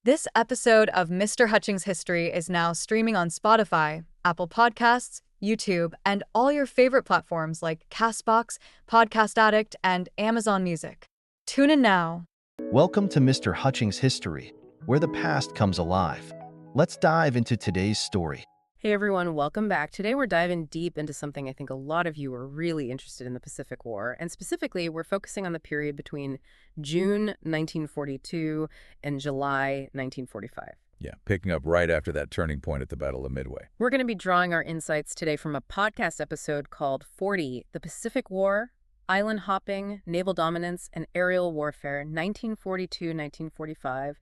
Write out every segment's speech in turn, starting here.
This episode of Mr. Hutchings History is now streaming on Spotify, Apple Podcasts, YouTube, and all your favorite platforms like Castbox, Podcast Addict, and Amazon Music. Tune in now. Welcome to Mr. Hutchings History, where the past comes alive. Let's dive into today's story. Hey everyone, welcome back. Today we're diving deep into something I think a lot of you are really interested in, the Pacific War. And specifically, we're focusing on the period between June 1942 and July 1945. Yeah, picking up right after that turning point at the Battle of Midway. We're going to be drawing our insights today from a podcast episode called 40, The Pacific War, Island Hopping, Naval Dominance, and Aerial Warfare, 1942-1945.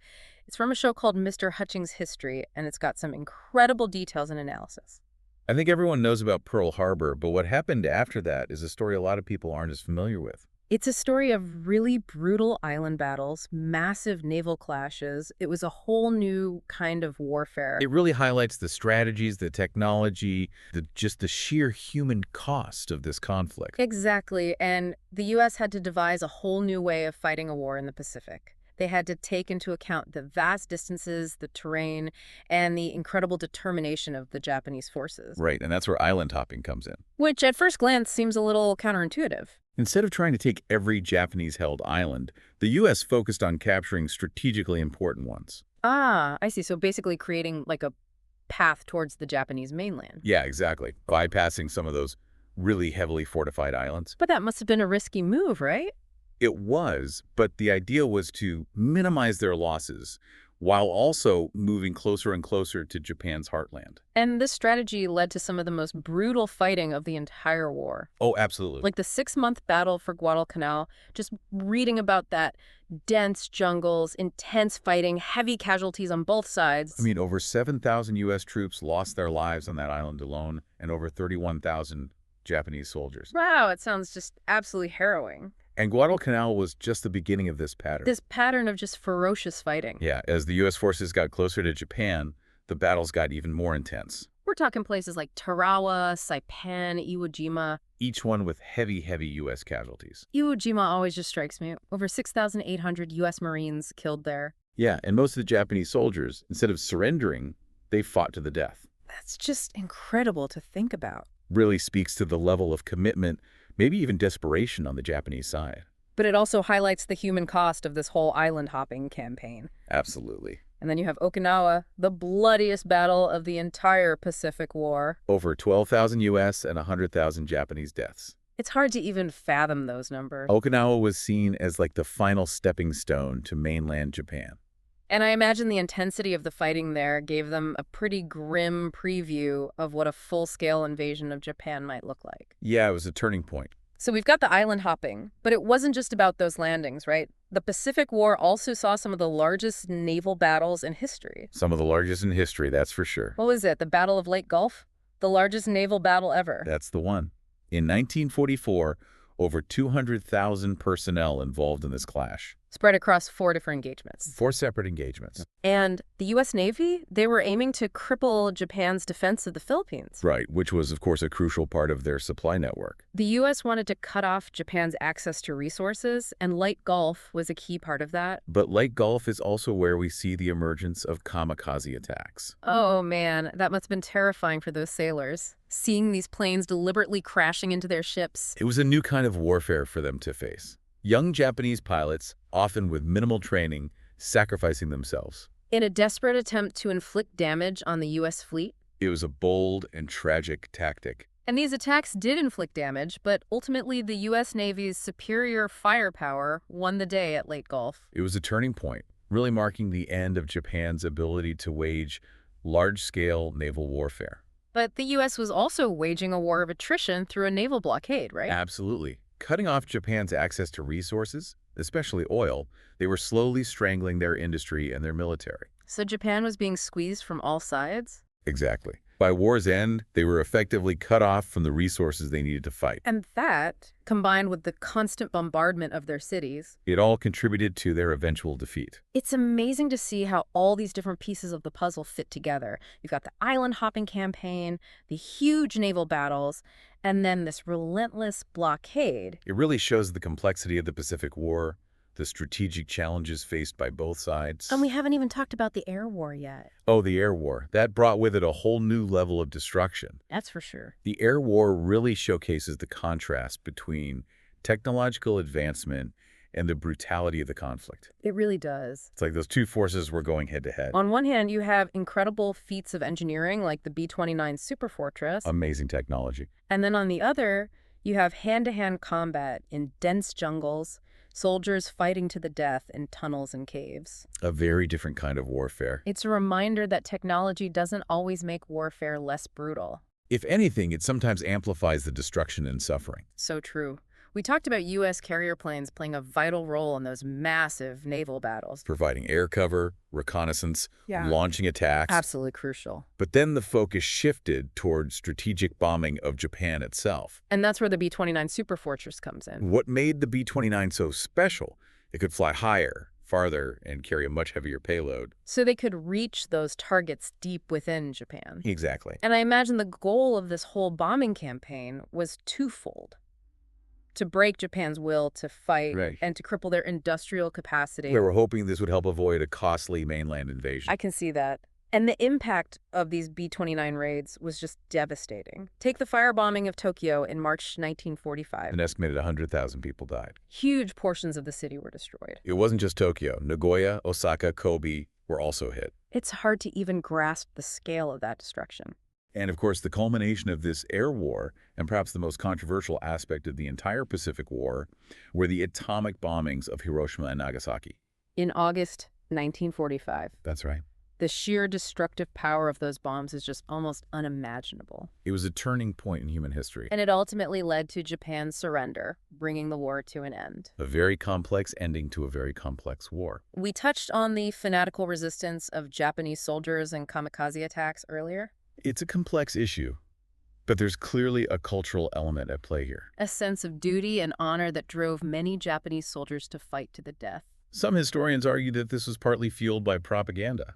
It's from a show called Mr. Hutchings History, and it's got some incredible details and analysis. I think everyone knows about Pearl Harbor, but what happened after that is a story a lot of people aren't as familiar with. It's a story of really brutal island battles, massive naval clashes. It was a whole new kind of warfare. It really highlights the strategies, the technology, just the sheer human cost of this conflict. Exactly, and the U.S. had to devise a whole new way of fighting a war in the Pacific. They had to take into account the vast distances, the terrain, and the incredible determination of the Japanese forces. Right, and that's where island hopping comes in. Which, at first glance, seems a little counterintuitive. Instead of trying to take every Japanese-held island, the U.S. focused on capturing strategically important ones. Ah, I see. So basically creating like a path towards the Japanese mainland. Yeah, exactly. Bypassing some of those really heavily fortified islands. But that must have been a risky move, right? It was, but the idea was to minimize their losses while also moving closer and closer to Japan's heartland. And this strategy led to some of the most brutal fighting of the entire war. Oh, absolutely. Like the 6-month battle for Guadalcanal, just reading about that, dense jungles, intense fighting, heavy casualties on both sides. I mean, over 7,000 U.S. troops lost their lives on that island alone, and over 31,000 Japanese soldiers. Wow, it sounds just absolutely harrowing. And Guadalcanal was just the beginning of this pattern. This pattern of just ferocious fighting. Yeah, as the U.S. forces got closer to Japan, the battles got even more intense. We're talking places like Tarawa, Saipan, Iwo Jima. Each one with heavy U.S. casualties. Iwo Jima always just strikes me. Over 6,800 U.S. Marines killed there. Yeah, and most of the Japanese soldiers, instead of surrendering, they fought to the death. That's just incredible to think about. Really speaks to the level of commitment, maybe even desperation on the Japanese side. But it also highlights the human cost of this whole island hopping campaign. Absolutely. And then you have Okinawa, the bloodiest battle of the entire Pacific War. Over 12,000 U.S. and 100,000 Japanese deaths. It's hard to even fathom those numbers. Okinawa was seen as like the final stepping stone to mainland Japan. And I imagine the intensity of the fighting there gave them a pretty grim preview of what a full-scale invasion of Japan might look like. Yeah, it was a turning point. So we've got the island hopping, but it wasn't just about those landings, right? The Pacific War also saw some of the largest naval battles in history. Some of the largest in history, that's for sure. What was it, the Battle of Leyte Gulf? The largest naval battle ever. That's the one. In 1944, over 200,000 personnel involved in this clash. Spread across 4 different engagements. 4 separate engagements. And the U.S. Navy, they were aiming to cripple Japan's defense of the Philippines. Right, which was, of course, a crucial part of their supply network. The U.S. wanted to cut off Japan's access to resources, and Leyte Gulf was a key part of that. But Leyte Gulf is also where we see the emergence of kamikaze attacks. Oh, man, that must have been terrifying for those sailors, seeing these planes deliberately crashing into their ships. It was a new kind of warfare for them to face. Young Japanese pilots, often with minimal training, sacrificing themselves. In a desperate attempt to inflict damage on the U.S. fleet. It was a bold and tragic tactic. And these attacks did inflict damage, but ultimately the U.S. Navy's superior firepower won the day at Leyte Gulf. It was a turning point, really marking the end of Japan's ability to wage large-scale naval warfare. But the U.S. was also waging a war of attrition through a naval blockade, right? Absolutely. Cutting off Japan's access to resources, especially oil, they were slowly strangling their industry and their military. So Japan was being squeezed from all sides? Exactly. By war's end, they were effectively cut off from the resources they needed to fight. And that, combined with the constant bombardment of their cities, it all contributed to their eventual defeat. It's amazing to see how all these different pieces of the puzzle fit together. You've got the island hopping campaign, the huge naval battles, and then this relentless blockade. It really shows the complexity of the Pacific War, the strategic challenges faced by both sides. And we haven't even talked about the air war yet. Oh, the air war. That brought with it a whole new level of destruction. That's for sure. The air war really showcases the contrast between technological advancement and the brutality of the conflict. It really does. It's like those two forces were going head-to-head. On one hand, you have incredible feats of engineering like the B-29 Superfortress. Amazing technology. And then on the other, you have hand-to-hand combat in dense jungles, soldiers fighting to the death in tunnels and caves. A very different kind of warfare. It's a reminder that technology doesn't always make warfare less brutal. If anything, it sometimes amplifies the destruction and suffering. So true. We talked about U.S. carrier planes playing a vital role in those massive naval battles. Providing air cover, reconnaissance, launching attacks. Absolutely crucial. But then the focus shifted toward strategic bombing of Japan itself. And that's where the B-29 Superfortress comes in. What made the B-29 so special? It could fly higher, farther, and carry a much heavier payload. So they could reach those targets deep within Japan. Exactly. And I imagine the goal of this whole bombing campaign was twofold: to break Japan's will to fight and to cripple their industrial capacity. We were hoping this would help avoid a costly mainland invasion. I can see that. And the impact of these B-29 raids was just devastating. Take the firebombing of Tokyo in March 1945. An estimated 100,000 people died. Huge portions of the city were destroyed. It wasn't just Tokyo. Nagoya, Osaka, Kobe were also hit. It's hard to even grasp the scale of that destruction. And of course, the culmination of this air war, and perhaps the most controversial aspect of the entire Pacific War, were the atomic bombings of Hiroshima and Nagasaki. In August 1945. That's right. The sheer destructive power of those bombs is just almost unimaginable. It was a turning point in human history. And it ultimately led to Japan's surrender, bringing the war to an end. A very complex ending to a very complex war. We touched on the fanatical resistance of Japanese soldiers and kamikaze attacks earlier. It's a complex issue, but there's clearly a cultural element at play here. A sense of duty and honor that drove many Japanese soldiers to fight to the death. Some historians argue that this was partly fueled by propaganda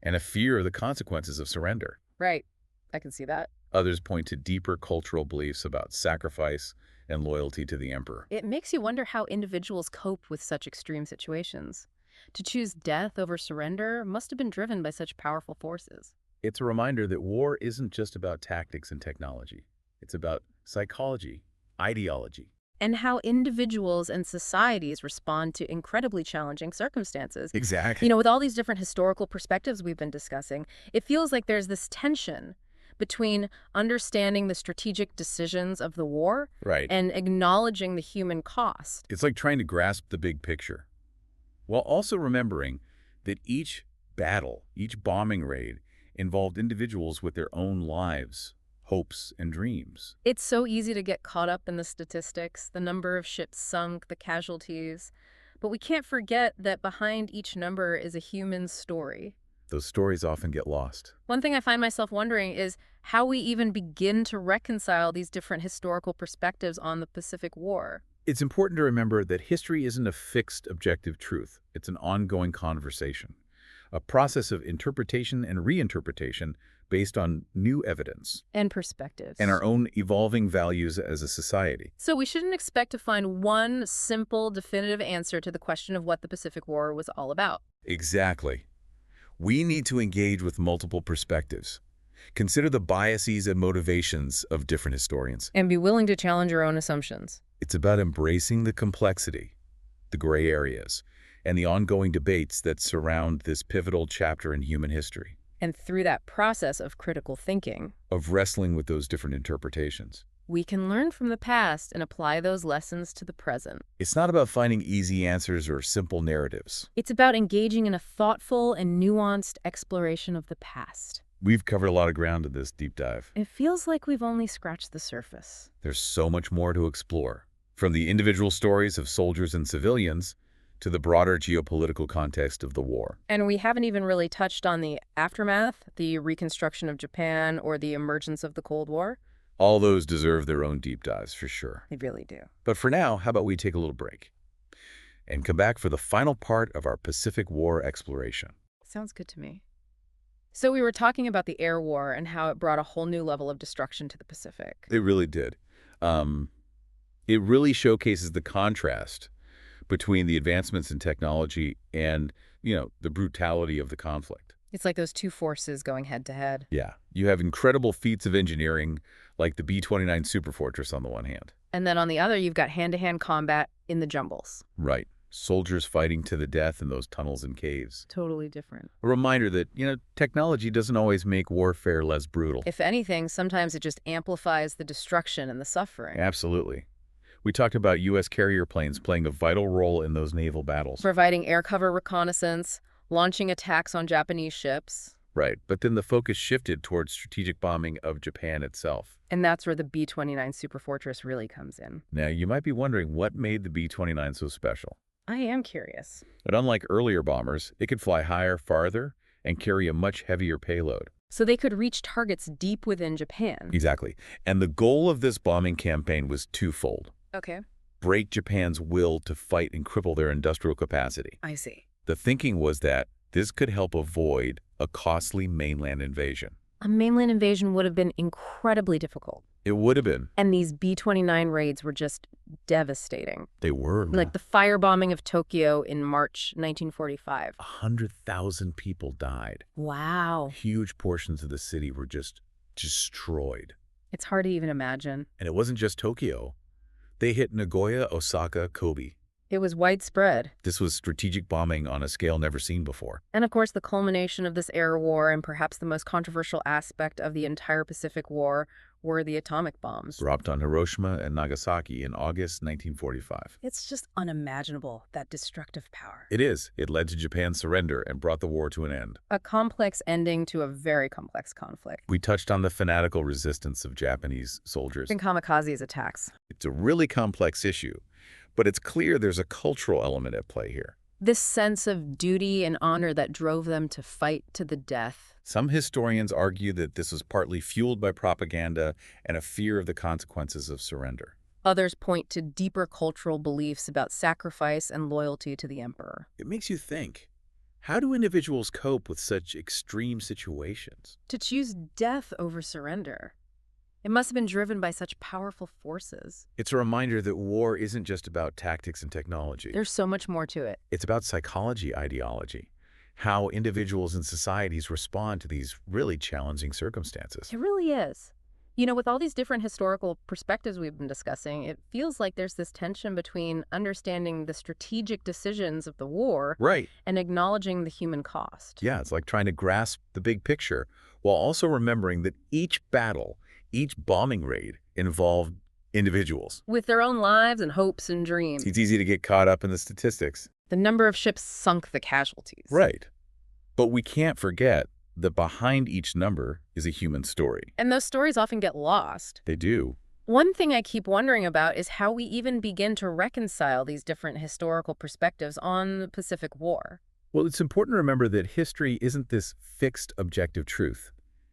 and a fear of the consequences of surrender. Right. I can see that. Others point to deeper cultural beliefs about sacrifice and loyalty to the emperor. It makes you wonder how individuals coped with such extreme situations. To choose death over surrender must have been driven by such powerful forces. It's a reminder that war isn't just about tactics and technology. It's about psychology, ideology. And how individuals and societies respond to incredibly challenging circumstances. Exactly. You know, with all these different historical perspectives we've been discussing, it feels like there's this tension between understanding the strategic decisions of the war and acknowledging the human cost. It's like trying to grasp the big picture, while also remembering that each battle, each bombing raid, involved individuals with their own lives, hopes, and dreams. It's so easy to get caught up in the statistics, the number of ships sunk, the casualties. But we can't forget that behind each number is a human story. Those stories often get lost. One thing I find myself wondering is how we even begin to reconcile these different historical perspectives on the Pacific War. It's important to remember that history isn't a fixed objective truth. It's an ongoing conversation, a process of interpretation and reinterpretation based on new evidence. And perspectives. And our own evolving values as a society. So we shouldn't expect to find one simple, definitive answer to the question of what the Pacific War was all about. Exactly. We need to engage with multiple perspectives. Consider the biases and motivations of different historians. And be willing to challenge your own assumptions. It's about embracing the complexity, the gray areas, and the ongoing debates that surround this pivotal chapter in human history. And through that process of critical thinking, of wrestling with those different interpretations, we can learn from the past and apply those lessons to the present. It's not about finding easy answers or simple narratives. It's about engaging in a thoughtful and nuanced exploration of the past. We've covered a lot of ground in this deep dive. It feels like we've only scratched the surface. There's so much more to explore, from the individual stories of soldiers and civilians to the broader geopolitical context of the war. And we haven't even really touched on the aftermath, the reconstruction of Japan, or the emergence of the Cold War. All those deserve their own deep dives, for sure. They really do. But for now, how about we take a little break and come back for the final part of our Pacific War exploration? Sounds good to me. So we were talking about the air war and how it brought a whole new level of destruction to the Pacific. It really did. It really showcases the contrast between the advancements in technology and, the brutality of the conflict. It's like those two forces going head to head. Yeah. You have incredible feats of engineering, like the B-29 Superfortress on the one hand. And then on the other, you've got hand-to-hand combat in the jungles. Right. Soldiers fighting to the death in those tunnels and caves. Totally different. A reminder that, technology doesn't always make warfare less brutal. If anything, sometimes it just amplifies the destruction and the suffering. Absolutely. We talked about U.S. carrier planes playing a vital role in those naval battles. Providing air cover reconnaissance, launching attacks on Japanese ships. Right, but then the focus shifted towards strategic bombing of Japan itself. And that's where the B-29 Superfortress really comes in. Now, you might be wondering what made the B-29 so special. I am curious. But unlike earlier bombers, it could fly higher, farther, and carry a much heavier payload. So they could reach targets deep within Japan. Exactly. And the goal of this bombing campaign was twofold. Okay. Break Japan's will to fight and cripple their industrial capacity. I see. The thinking was that this could help avoid a costly mainland invasion. A mainland invasion would have been incredibly difficult. It would have been. And these B-29 raids were just devastating. They were. Like the firebombing of Tokyo in March 1945. 100,000 people died. Wow. Huge portions of the city were just destroyed. It's hard to even imagine. And it wasn't just Tokyo. They hit Nagoya, Osaka, Kobe. It was widespread. This was strategic bombing on a scale never seen before. And of course, the culmination of this air war and perhaps the most controversial aspect of the entire Pacific War were the atomic bombs. Dropped on Hiroshima and Nagasaki in August 1945. It's just unimaginable, that destructive power. It is. It led to Japan's surrender and brought the war to an end. A complex ending to a very complex conflict. We touched on the fanatical resistance of Japanese soldiers. And Kamikaze's attacks. It's a really complex issue, but it's clear there's a cultural element at play here. This sense of duty and honor that drove them to fight to the death. Some historians argue that this was partly fueled by propaganda and a fear of the consequences of surrender. Others point to deeper cultural beliefs about sacrifice and loyalty to the emperor. It makes you think, how do individuals cope with such extreme situations? To choose death over surrender. It must have been driven by such powerful forces. It's a reminder that war isn't just about tactics and technology. There's so much more to it. It's about psychology, ideology, how individuals and societies respond to these really challenging circumstances. It really is. With all these different historical perspectives we've been discussing, it feels like there's this tension between understanding the strategic decisions of the war Right. and acknowledging the human cost. Yeah, it's like trying to grasp the big picture while also remembering that each battle, each bombing raid involved individuals. With their own lives and hopes and dreams. It's easy to get caught up in the statistics. The number of ships sunk the casualties. Right. But we can't forget that behind each number is a human story. And those stories often get lost. They do. One thing I keep wondering about is how we even begin to reconcile these different historical perspectives on the Pacific War. Well, it's important to remember that history isn't this fixed objective truth.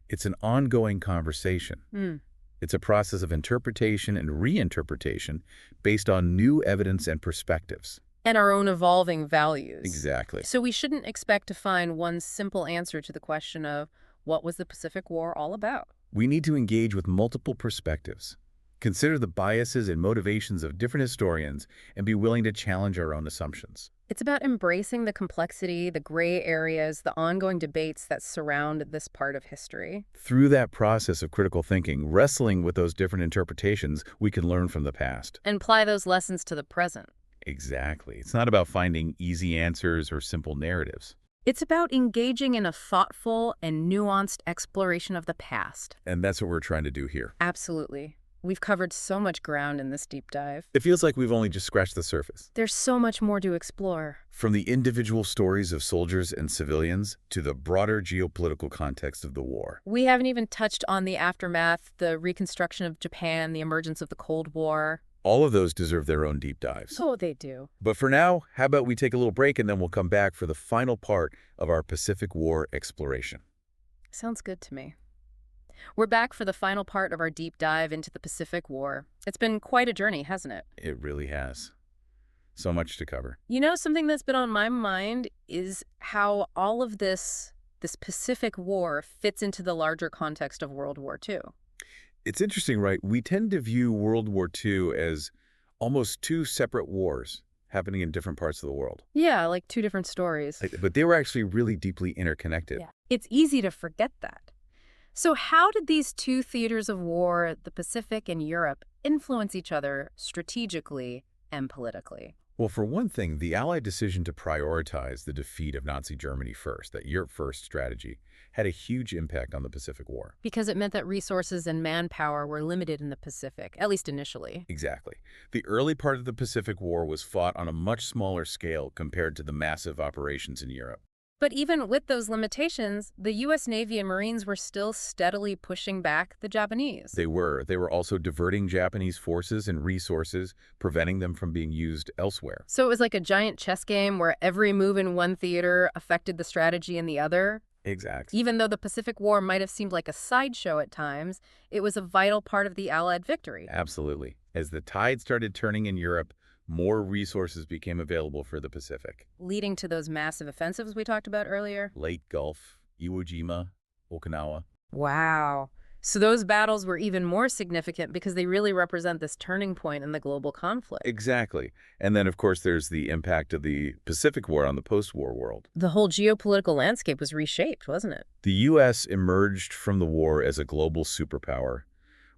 It's an ongoing conversation. It's a process of interpretation and reinterpretation based on new evidence and perspectives. And our own evolving values. Exactly. So we shouldn't expect to find one simple answer to the question of what was the Pacific War all about? We need to engage with multiple perspectives, consider the biases and motivations of different historians, and be willing to challenge our own assumptions. It's about embracing the complexity, the gray areas, the ongoing debates that surround this part of history. Through that process of critical thinking, wrestling with those different interpretations, we can learn from the past. And apply those lessons to the present. Exactly. It's not about finding easy answers or simple narratives. It's about engaging in a thoughtful and nuanced exploration of the past. And that's what we're trying to do here. Absolutely. We've covered so much ground in this deep dive. It feels like we've only just scratched the surface. There's so much more to explore. From the individual stories of soldiers and civilians to the broader geopolitical context of the war. We haven't even touched on the aftermath, the reconstruction of Japan, the emergence of the Cold War. All of those deserve their own deep dives. Oh, they do. But for now, how about we take a little break and then we'll come back for the final part of our Pacific War exploration. Sounds good to me. We're back for the final part of our deep dive into the Pacific War. It's been quite a journey, hasn't it? It really has. So much to cover. Something that's been on my mind is how all of this Pacific War fits into the larger context of World War II. It's interesting, right? We tend to view World War II as almost two separate wars happening in different parts of the world. Yeah, like two different stories. But they were actually really deeply interconnected. Yeah. It's easy to forget that. So how did these two theaters of war, the Pacific and Europe, influence each other strategically and politically? Well, for one thing, the Allied decision to prioritize the defeat of Nazi Germany first, that Europe first strategy, had a huge impact on the Pacific War. Because it meant that resources and manpower were limited in the Pacific, at least initially. Exactly. The early part of the Pacific War was fought on a much smaller scale compared to the massive operations in Europe. But even with those limitations, the U.S. Navy and Marines were still steadily pushing back the Japanese. They were. They were also diverting Japanese forces and resources, preventing them from being used elsewhere. So it was like a giant chess game where every move in one theater affected the strategy in the other. Exactly. Even though the Pacific War might have seemed like a sideshow at times, it was a vital part of the Allied victory. Absolutely. As the tide started turning in Europe, more resources became available for the Pacific. Leading to those massive offensives we talked about earlier. Leyte Gulf, Iwo Jima, Okinawa. Wow. So those battles were even more significant because they really represent this turning point in the global conflict. Exactly. And then, of course, there's the impact of the Pacific War on the post-war world. The whole geopolitical landscape was reshaped, wasn't it? The U.S. emerged from the war as a global superpower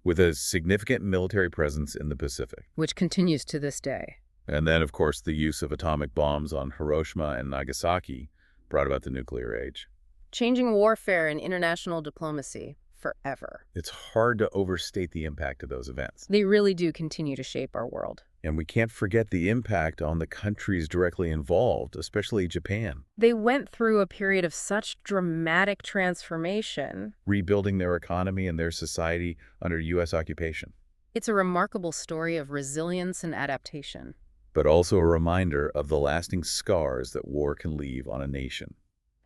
with a significant military presence in the Pacific. Which continues to this day. And then, of course, the use of atomic bombs on Hiroshima and Nagasaki brought about the nuclear age. Changing warfare and international diplomacy forever. It's hard to overstate the impact of those events. They really do continue to shape our world. And we can't forget the impact on the countries directly involved, especially Japan. They went through a period of such dramatic transformation. Rebuilding their economy and their society under U.S. occupation. It's a remarkable story of resilience and adaptation. But also a reminder of the lasting scars that war can leave on a nation.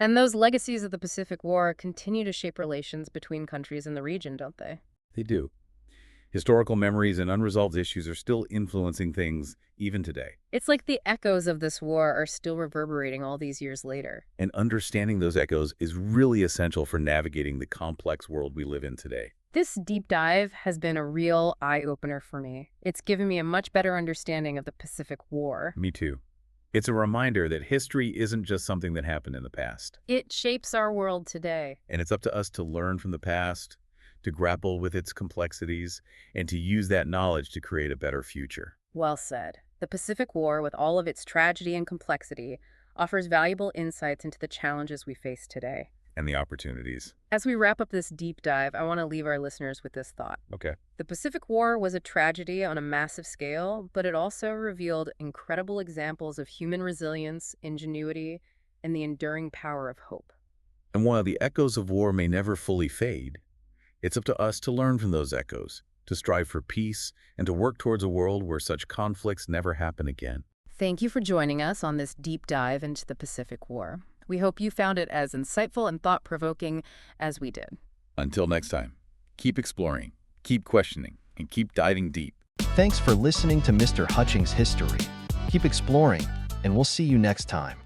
And those legacies of the Pacific War continue to shape relations between countries in the region, don't they? They do. Historical memories and unresolved issues are still influencing things even today. It's like the echoes of this war are still reverberating all these years later. And understanding those echoes is really essential for navigating the complex world we live in today. This deep dive has been a real eye-opener for me. It's given me a much better understanding of the Pacific War. Me too. It's a reminder that history isn't just something that happened in the past. It shapes our world today. And it's up to us to learn from the past, to grapple with its complexities, and to use that knowledge to create a better future. Well said. The Pacific War, with all of its tragedy and complexity, offers valuable insights into the challenges we face today. And the opportunities. As we wrap up this deep dive, I want to leave our listeners with this thought. Okay. The Pacific War was a tragedy on a massive scale, but it also revealed incredible examples of human resilience, ingenuity, and the enduring power of hope. And while the echoes of war may never fully fade, it's up to us to learn from those echoes, to strive for peace, and to work towards a world where such conflicts never happen again. Thank you for joining us on this deep dive into the Pacific War. We hope you found it as insightful and thought-provoking as we did. Until next time, keep exploring, keep questioning, and keep diving deep. Thanks for listening to Mr. Hutchings History. Keep exploring, and we'll see you next time.